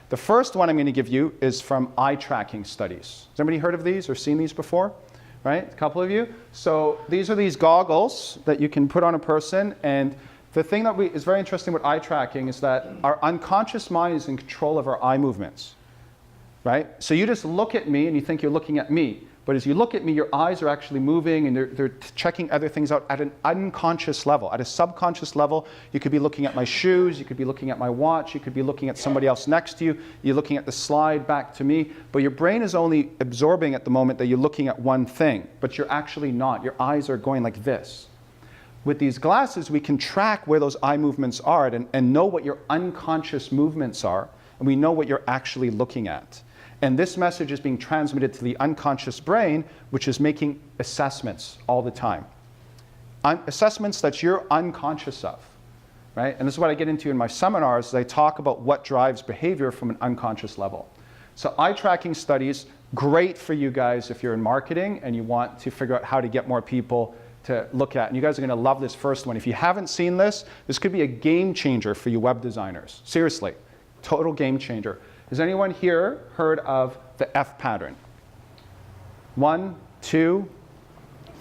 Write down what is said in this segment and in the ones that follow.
The first one I'm going to give you is from eye tracking studies. Has anybody heard of these or seen these before? Right? A couple of you. So these are these goggles that you can put on a person, and the thing that is very interesting with eye tracking is that our unconscious mind is in control of our eye movements. Right? So you just look at me and you think you're looking at me. But as you look at me, your eyes are actually moving and they're checking other things out at an unconscious level. At a subconscious level, you could be looking at my shoes, you could be looking at my watch, you could be looking at somebody else next to you, you're looking at the slide back to me, but your brain is only absorbing at the moment that you're looking at one thing, but you're actually not. Your eyes are going like this. With these glasses, we can track where those eye movements are and know what your unconscious movements are, and we know what you're actually looking at. And this message is being transmitted to the unconscious brain, which is making assessments all the time. Assessments that you're unconscious of, right? And this is what I get into in my seminars. I talk about what drives behavior from an unconscious level. So eye tracking studies, great for you guys if you're in marketing and you want to figure out how to get more people to look at. And you guys are going to love this first one. If you haven't seen this, this could be a game changer for you web designers. Seriously, total game changer. Has anyone here heard of the F pattern? 1, 2,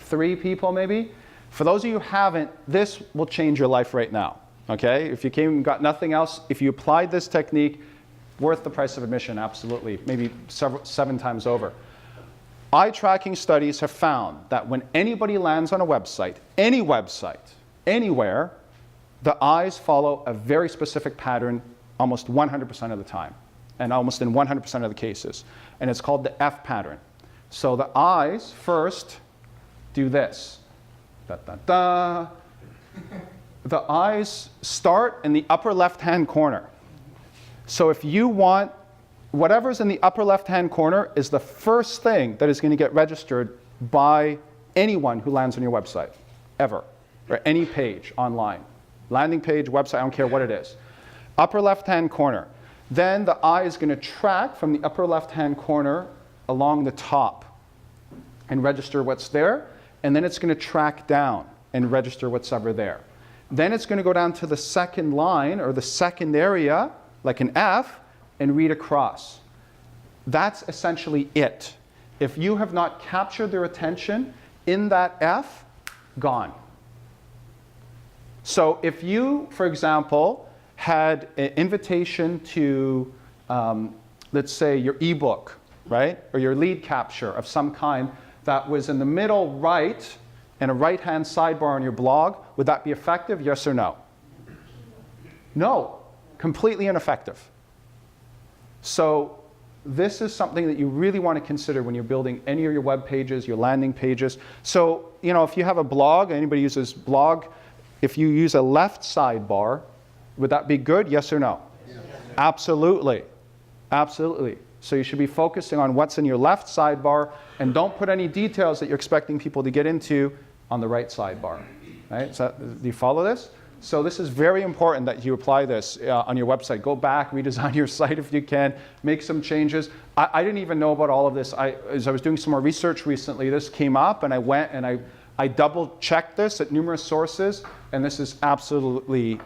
3 people maybe? For those of you who haven't, this will change your life right now. Okay? If you came and got nothing else, if you applied this technique, worth the price of admission, absolutely. Maybe 7 times over. Eye tracking studies have found that when anybody lands on a website, any website, anywhere, the eyes follow a very specific pattern almost 100% of the time. And almost in 100% of the cases. And it's called the F pattern. So the eyes first do this. Da, da, da. The eyes start in the upper left-hand corner. So if you want, whatever's in the upper left-hand corner is the first thing that is going to get registered by anyone who lands on your website, ever, or any page online. Landing page, website, I don't care what it is. Upper left-hand corner. Then the eye is going to track from the upper left-hand corner along the top and register what's there. And then it's going to track down and register what's ever there. Then it's going to go down to the second line or the second area, like an F, and read across. That's essentially it. If you have not captured their attention in that F, gone. So if you, for example, had an invitation to, let's say, your ebook, right? Or your lead capture of some kind that was in the middle right and a right-hand sidebar on your blog, would that be effective, yes or no? No, completely ineffective. So this is something that you really want to consider when you're building any of your web pages, your landing pages. So, you know, if you have a blog, anybody uses blog, if you use a left sidebar, would that be good? Yes or no? Yes. Absolutely. Absolutely. So you should be focusing on what's in your left sidebar and don't put any details that you're expecting people to get into on the right sidebar. Right? So, do you follow this? So this is very important that you apply this on your website. Go back, redesign your site if you can, make some changes. I didn't even know about all of this. As I was doing some more research recently, this came up and I went and I double-checked this at numerous sources, and this is absolutely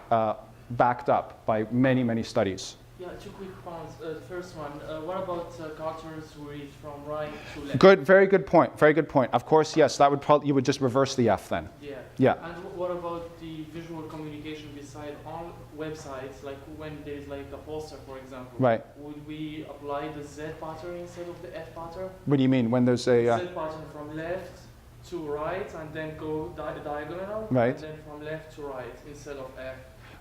backed up by many, many studies. Yeah, 2 quick points. The first one, what about characters who read from right to left? Good, very good point. Very good point. Of course, yes, that would probably, you would just reverse the F then. Yeah. Yeah. And what about the visual communication beside on websites, like when there is like a poster, for example? Right. Would we apply the Z pattern instead of the F pattern? What do you mean when there's a Z pattern from left to right and then go diagonal, right, and then from left to right instead of F.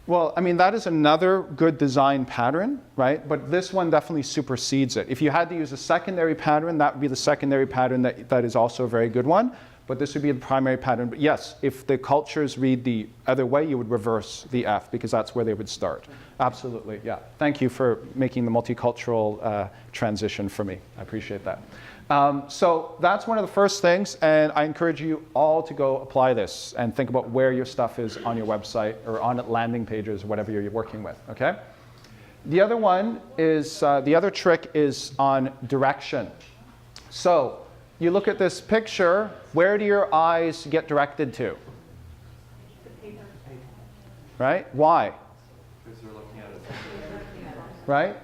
Well, I mean, that is another good design pattern, right? But this one definitely supersedes it. If you had to use a secondary pattern, that would be the secondary pattern that is also a very good one. But this would be the primary pattern. But yes, if the cultures read the other way, you would reverse the F because that's where they would start. Absolutely, yeah. Thank you for making the multicultural transition for me. I appreciate that. So that's one of the first things, and I encourage you all to go apply this and think about where your stuff is on your website or on landing pages or whatever you're working with, okay? The other one is, the other trick is on direction. So you look at this picture, where do your eyes get directed to? Right? Why? Because they're looking at it. Right?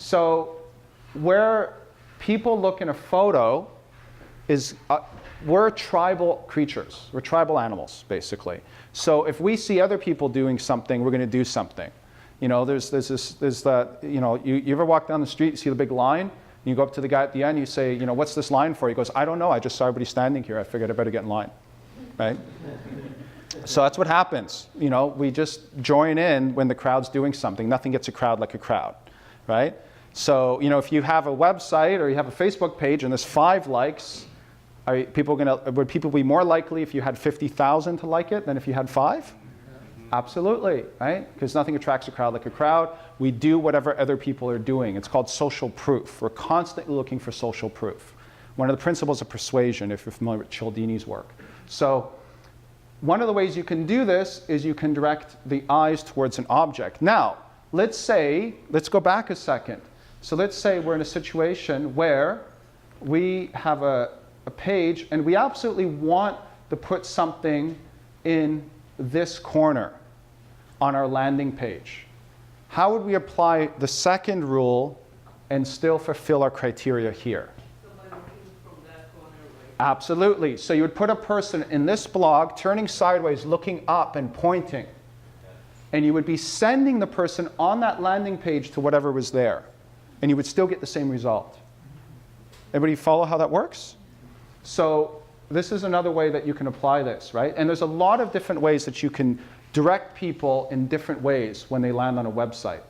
So where people look in a photo is, we're tribal creatures. We're tribal animals, basically. So if we see other people doing something, we're going to do something. You know, there's that, you know, you ever walk down the street, you see the big line, and you go up to the guy at the end, you say, you know, what's this line for? He goes, I don't know, I just saw everybody standing here, I figured I better get in line, right? So that's what happens. You know, we just join in when the crowd's doing something. Nothing gets a crowd like a crowd, right? So, you know, if you have a website or you have a Facebook page and there's 5 likes, would people be more likely if you had 50,000 to like it than if you had 5? Absolutely, right? Because nothing attracts a crowd like a crowd. We do whatever other people are doing. It's called social proof. We're constantly looking for social proof. One of the principles of persuasion, if you're familiar with Cialdini's work. So one of the ways you can do this is you can direct the eyes towards an object. Now, let's go back a second. So let's say we're in a situation where we have a page and we absolutely want to put something in this corner on our landing page. How would we apply the second rule and still fulfill our criteria here? So by looking from that corner, right? Absolutely. So you would put a person in this blog turning sideways, looking up and pointing. And you would be sending the person on that landing page to whatever was there. And you would still get the same result. Everybody follow how that works? So this is another way that you can apply this, right? And there's a lot of different ways that you can direct people in different ways when they land on a website.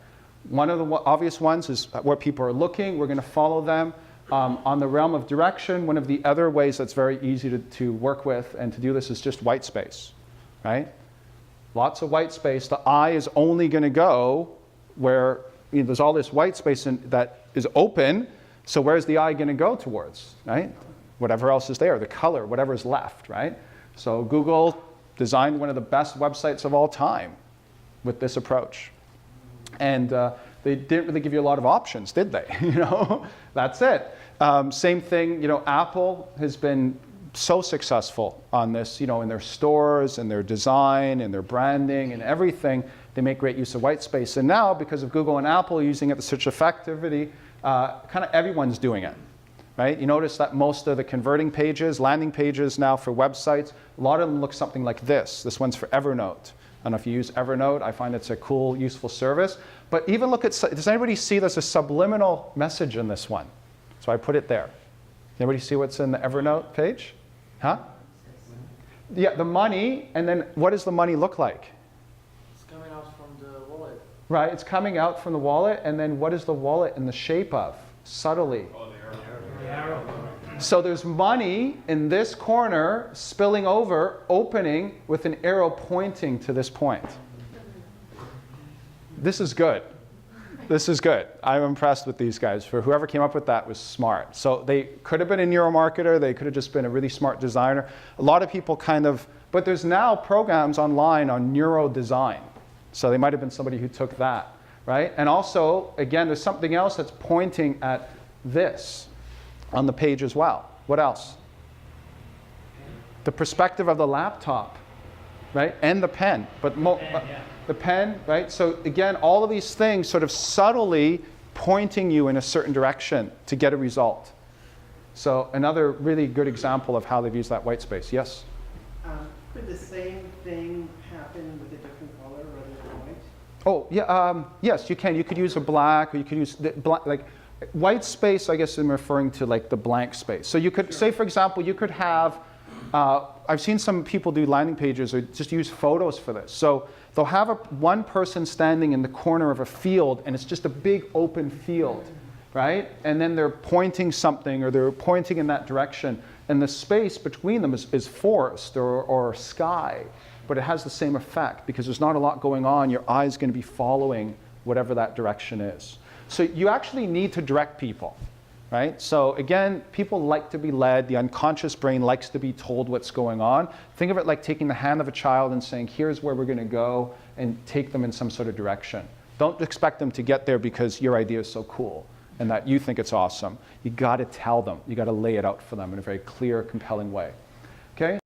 One of the obvious ones is where people are looking. We're going to follow them. On the realm of direction, one of the other ways that's very easy to work with and to do this is just white space, right? Lots of white space. The eye is only going to go where there's all this white space that is open. So where's the eye going to go towards, right? Whatever else is there, the color, whatever is left, right? So Google designed one of the best websites of all time with this approach. And they didn't really give you a lot of options, did they? You know, that's it. Same thing, you know, Apple has been so successful on this, you know, in their stores and their design and their branding and everything. They make great use of white space. And now, because of Google and Apple using it with such effectivity, kind of everyone's doing it. Right? You notice that most of the converting pages, landing pages now for websites, a lot of them look something like this. This one's for Evernote. I don't know if you use Evernote. I find it's a cool, useful service. But even look at, does anybody see there's a subliminal message in this one? So I put it there. Anybody see what's in the Evernote page? Huh? Yeah, the money, and then what does the money look like? It's coming out from the wallet. Right, it's coming out from the wallet, and then what is the wallet in the shape of? Subtly. So there's money in this corner spilling over, opening with an arrow pointing to this point. This is good. This is good. I'm impressed with these guys. For whoever came up with that was smart. So they could have been a neuromarketer. They could have just been a really smart designer. A lot of people but there's now programs online on neurodesign. So they might have been somebody who took that, right? And also, again, there's something else that's pointing at this on the page as well. What else? The perspective of the laptop, right? And the pen. But the pen, right? So again, all of these things sort of subtly pointing you in a certain direction to get a result. So another really good example of how they've used that white space. Yes? Could the same thing happen with a different color rather than white? Oh, yeah. Yes, you can. You could use a black, or you could use like white space. I guess I'm referring to like the blank space. So you could say, for example, you could have. I've seen some people do landing pages or just use photos for this. So they'll have one person standing in the corner of a field, and it's just a big open field, right? And then they're pointing something, or they're pointing in that direction, and the space between them is forest or sky. But it has the same effect because there's not a lot going on. Your eye's going to be following whatever that direction is. So you actually need to direct people, right? So again, people like to be led. The unconscious brain likes to be told what's going on. Think of it like taking the hand of a child and saying, here's where we're going to go, and take them in some sort of direction. Don't expect them to get there because your idea is so cool and that you think it's awesome. You got to tell them. You got to lay it out for them in a very clear, compelling way. Okay?